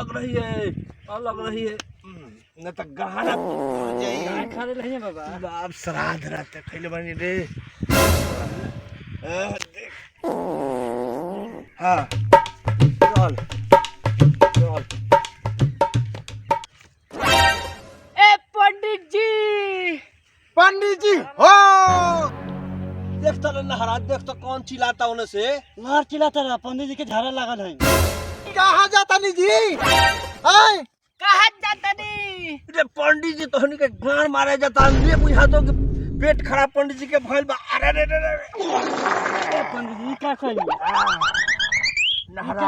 लग रही है न तो गहना खाने नहीं है बाबा। बाप श्राद्ध रहते खैले बनी रे। देख हाँ चल चल। ए पंडित जी हो देख तो नहरा, देख तो कौन चिल्लाता उन्हें से। मार चिल्लाता रहा, पंडित जी के झाड़ा लागल है। कहाँ जाता नी जी? हैं कहाँ जाता नी? रे पंडित जी तोहनी के गान मारे जाता, ये बुझा दो कि पेट खराब पंडित जी के भइल बा। अरे रे रे रे ए पंडित जी क्या करी? नहरा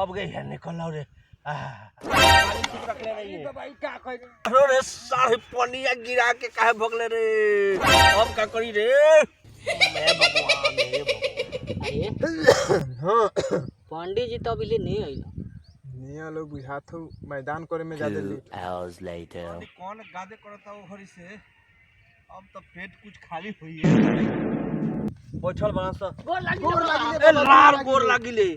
अब गई है निकल रे। पानी ठीक रख ले रही है भाई। क्या करी रे सारे पनिया गिरा के काहे भगले रे। अब का करी रे? मैं भगवान हे भगवान। हाँ पंडित जी तो अभी ले नहीं आई। निया लोग बुझात हो मैदान करे में ज्यादा ले। कौन गादे करता हो हरी से। अब तो पेट कुछ खाली हुई है। बैठल बना सा गोर लागी ए लाल गोर लागी ले।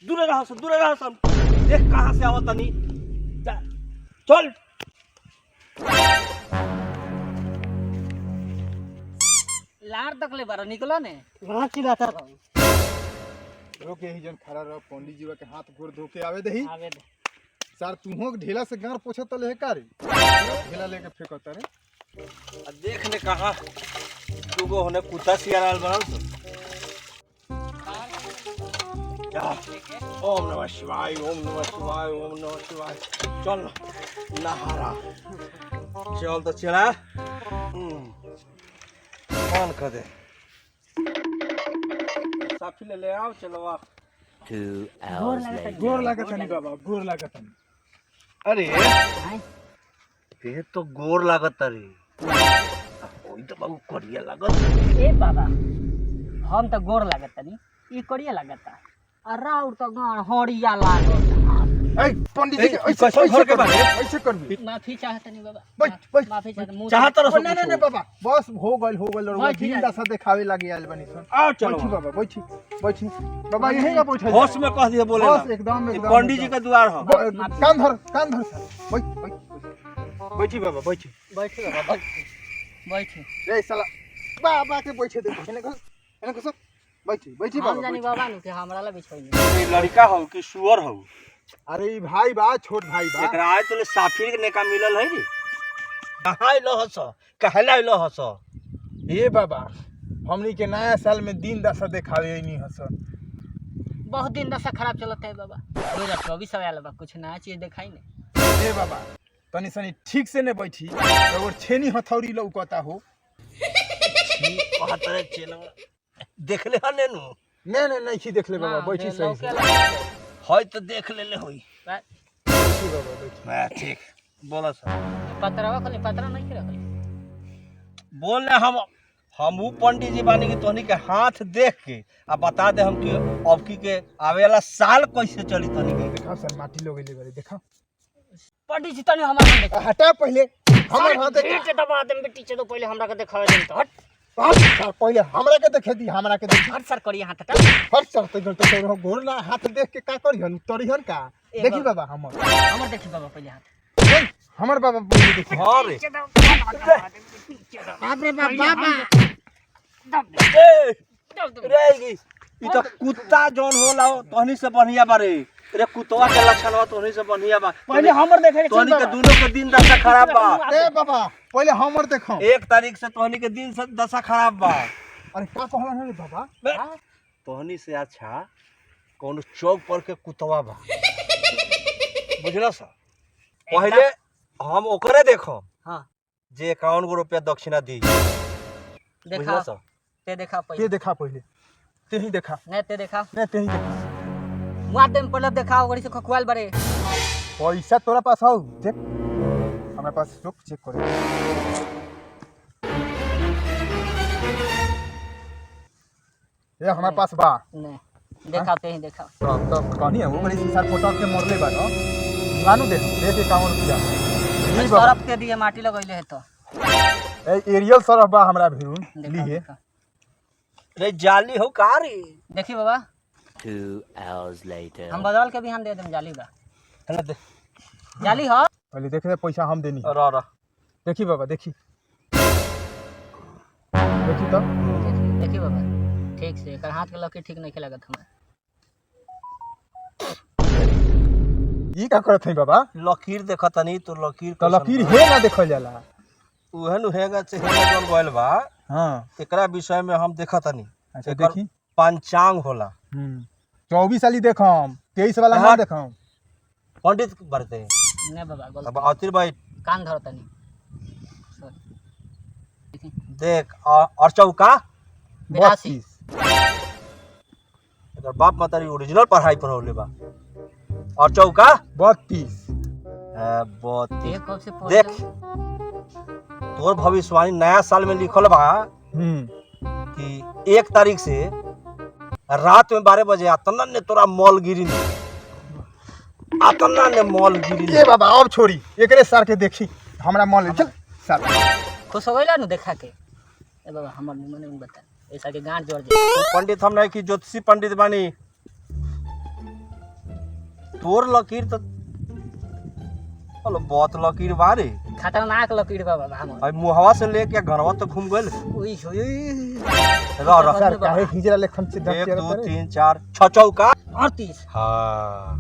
दूर रहो सब। देख कहां से आवत तनी। चल लार तक ले बारा निकला ने। वहां चिल्लाता रहा। रोके ही जन खड़ा रहो, पंडित जी के हाथ गोड़ धो के आवे दही। आवे दे। सर तुहो ढेला से गार पोछत ले का रे? ढेला लेके फेंकत रे। देख ने कहा तू गो होने कुत्ता सियाराल बनल तो। ओम नमः शिवाय ओम नमः शिवाय ओम नमः शिवाय। चल नहारा चल तो चला। कौन कर दे साफी ले आओ। चलो 2 hours later. गोर लागत नहीं बाबा, गोर लागत नहीं। अरे ये तो गोर लागत रे। ओई तो बाबू करिया लागत। ए बाबा हम तो गोर लागत नहीं, ई करिया लागत। अराउर तो गान हड़िया लागत। ए पंडित जी के ऐसे घर के बारे ऐसे करबी। माफी चाहत नहीं बाबा। बैठ। माफी चाहत मुंह चाहत रहो। नहीं बाबा, बस हो गइल रोवा बैठ दिन जा। दशा देखावे लागी आइल बनी सन। आओ चलो बैठी बाबा, बैठी बाबा, यहीं का बैठे होश में कह दिए बोले बस ना। एकदम ये पंडित जी का द्वार हो। कान धर सर। बैठी बाबा, बैठी। बैठे बाबा बैठे। रे साला बाबा के बैठे दे। एने को सर बैठी हम बाबा, जानी बैठी। बाबा नु के हमरा ला बिछोई। ये लड़का हो कि सुअर हो? अरे ई भाई बा, छोट भाई बा। एकरा आज तोले साफी ने का मिलल है रे। कहां लो हस कहला लो हस। ए बाबा हमनी के नया साल में दिन दशा देखावे नहीं हस। बहुत दिन दशा खराब चलत है बाबा। 2024 आयल बा, कुछ नया चीज दिखाई नहीं। ए बाबा तनी सनी ठीक से ने बैठी। और छेनी हथौड़ी लौकता हो। कहत रे चेलो देख ले हने नु। नहीं खी देख ले बाबा, बैठी सही से। होय तो देख ले होई। बैठी बाबा, बैठी। मैं ठीक बोला सर। पतरावा खले पतरा नहीं के रखले। बोल ले हम ऊ पंडित जी बानी के तोहनी के हाथ देख के आ बता दे हम कि अब की के आवे वाला साल कैसे चली तोहनी के। देखा सर माटी लोग ले बारे, देखा। पंडित जी तने हमारा देख। हटा पहले हमर हाथ देख। ठीक है दबा देम बेटी चलो पहले हमरा के देखावे देम तो। हट सर पहले हमरा के देखे दी, हमरा के देखी। हट सर करिए हाथ हटा। हट सर तो गोर ना हाथ देख के का करिहन तोरिहन का। ए देखी बाबा। बाबा हमर देखी बाबा पहले हाथ। हमर बाबा पहले देखी। हां रे बाप रे बाबा ए रे ई तो कुत्ता जोन होला तोहनी से बढ़िया बारे। रे कुतवा के लक्षण हो तोहनी से बढ़िया बा। पहले हमर देखे तोहनी के दोनों के दिन दशा खराब बा। ए बाबा पहले हमर देखो। 1 तारीख से तोहनी के दिन से दशा खराब बा। अरे का कहला रे बाबा? तोहनी से अच्छा कौन चौक पर के कुतवा बा। बुझला सा पहले हम ओकरे देखो। हां जे 51 गो रुपया दक्षिणा दी। देखा ते देखा पहले। ते देखा पहले। ते ही देखा। नहीं ते देखा। नहीं ते ही देखा। मुआ देम पहले देखा ओकरी से खखवाल बारे। पैसा तोरा पास हो देख। हमारे पास रुक चेक करे। ये हमारे पास बा। नहीं देखा ते ही देखा। तो कहानी है वो बड़ी शीशा फोटो के मोरले बा न। मानू दे देख 51 रुपया। ई सरफ के दिए माटी लगइले है तो। ए एरियल सरफ बा हमरा भिरुन लीहे। रे जाली हो का रे? देखी बाबा 2 hours later. हम बदल के बिहान दे देम जाली बा हेलो दे जाली हो पहले देखे थे पैसा हम देनी रह रह देखी बाबा देखी देखी तो देखी बाबा ठीक से एकर हाथ के लकीर ठीक नहीं लगत हमरा ई का करत है बाबा लकीर देखतनी तो लकीर तो लकीर हे ना देखल जाला उहे नु हेगा से हेगा जोन गोइल बा हां एकरा विषय में हम देखतनी अच्छा एकर देखी पंचांग होला 24 वाली देखम 23 वाला ना देखम पंडित बरते नहीं बाबा अब गलती आतिर भाई कान धरतनी देख और चौका 82 एकर बाप मातारी ओरिजिनल पढ़ाई पढ़ौले बा और चौका 32 32 ये कब से पढ़ देख तोर भविष्यवाणी नया साल में लिखल बा कि 1 तारीख से रात में 12 बजे आतना ने तोरा मॉल गिरी आतना ने मॉल गिरी ए बाबा अब छोड़ी एकरे सर के देखी हमरा मॉल चल सर खुश हो गइला नु देखा के ए बाबा हमर निमन में बता ऐसा के गांठ जोड़ दे पंडित हम नहीं कि ज्योतिषी पंडित बानी तोर लकीर तो बोलो बहुत लकीर बारे खतरनाक लकीर बा बाबा हमर भाई मुहवा से लेके घरवा तक घूम गइल ओई होई रह सर काहे हिजरा लेखन से 1 2 3 4 6 चौका 38 हाँ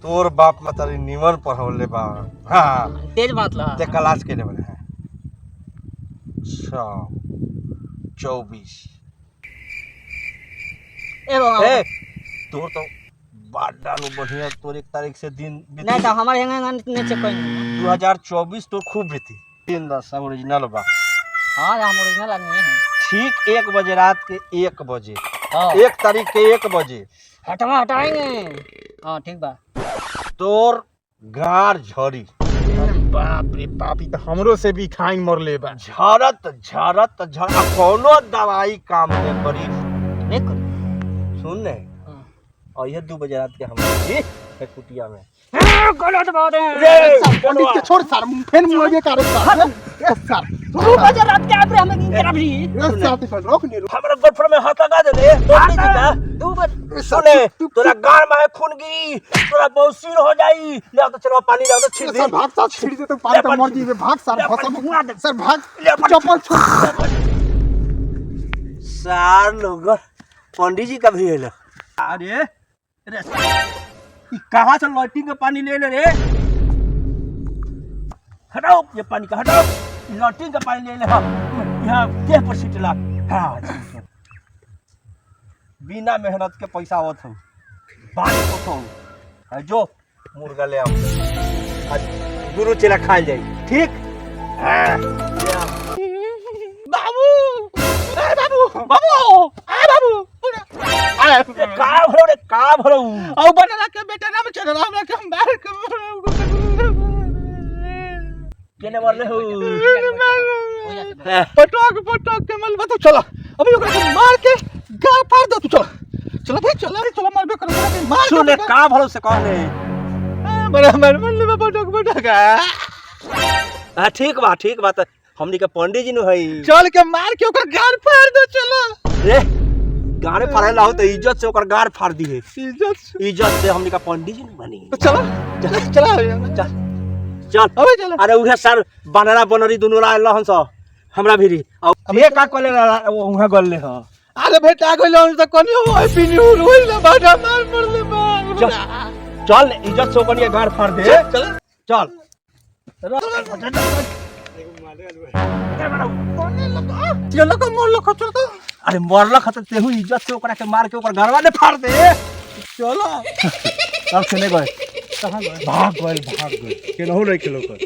तोर बाप मातारी निमन पढ़ौले बा हाँ तेज बात ला ते क्लास के लेवल है 24 ए बाबा ए तोर तो बाडा नु बढ़िया तोर 1 तारीख से दिन नहीं तो हमारे यहाँ नीचे कोई नहीं 2024 तो खूब बीती 3 10 ओरिजिनल बा हाँ हम ओरिजिनल आदमी हैं ठीक 1 बजे रात के 1 बजे हाँ 1 तारीख के 1 बजे हटाएंगे हाँ ठीक बा तोर गार झड़ी बाप रे बाप ई तो हमरो से भी खाई मरले बा झरत झरत झरत कोनो दवाई काम नहीं करी नहीं कर सुन ने हाँ। और ये 2 बजे रात के हम जी कुटिया में गलत बात है रे पंडित के छोड़ सर फेन मुझे करे सर ए सर 2 बजे रात के आबरे हमें नींद करा भी ए सर तो रोक नहीं हमरा गोफर में हाथ लगा दे रे पंडित जी का 2 बजे सुने तोरा गाल में खून गिरी तोरा बौसीर हो जाई ले तो चलो पानी ले तो छिड़ दे सर भाग सर छिड़ दे तो पानी तो मर जी भाग सर फसम सर भाग चप्पल छोड़ सार लोग पंडित जी का भी है अरे रे कहाँ से लॉटिंग का पानी ले रे हटाओ ये पानी का हटाओ लॉटिंग का पानी ले ले हाँ यहाँ देह पर सीटला हाँ बिना मेहनत के पैसा आवत हूँ पानी को जो मुर्गा ले आओ आज गुरु चेला खा जाए ठीक बाबू बाबू बाबू बाबू का भरो औ बनला के बेटा नाम चल रहा हमरा के हम बाहर के केने मरले हो पटक के मल बता चला अभी ओकरा के मार के गाल फाड़ दो तू चला भाई चला मारबे कर मार सुने का भरो से कहले बड़ा मरले पटक हां ठीक बात हमनी के पंडित जी नु हई चल के मार के ओकर गाल फाड़ दो चलो रे गाने फराला हो तो इज्जत से ओकर गार फाड़ दी है इज्जत से हमनी का पंडित जी नु बनी तो चला चल अबे चला अरे उहे सर बनरा बनरी दुनु रहल हन स हमरा भिरी अब ये का कोले उहा गल्ले ह अरे बेटा गइल त कोनी हो पिनी होइल बाटा मार मरले बा चल इज्जत से ओकर गार फाड़ दे चल चलो को मोर लख चल तो अरे मरला खत तेहू इज्जत से ओकरा के मार के ओकर घरवा ने फाड़ दे चलो अब सुने गए कहां गए भाग गए केनहू नहीं खेलो कर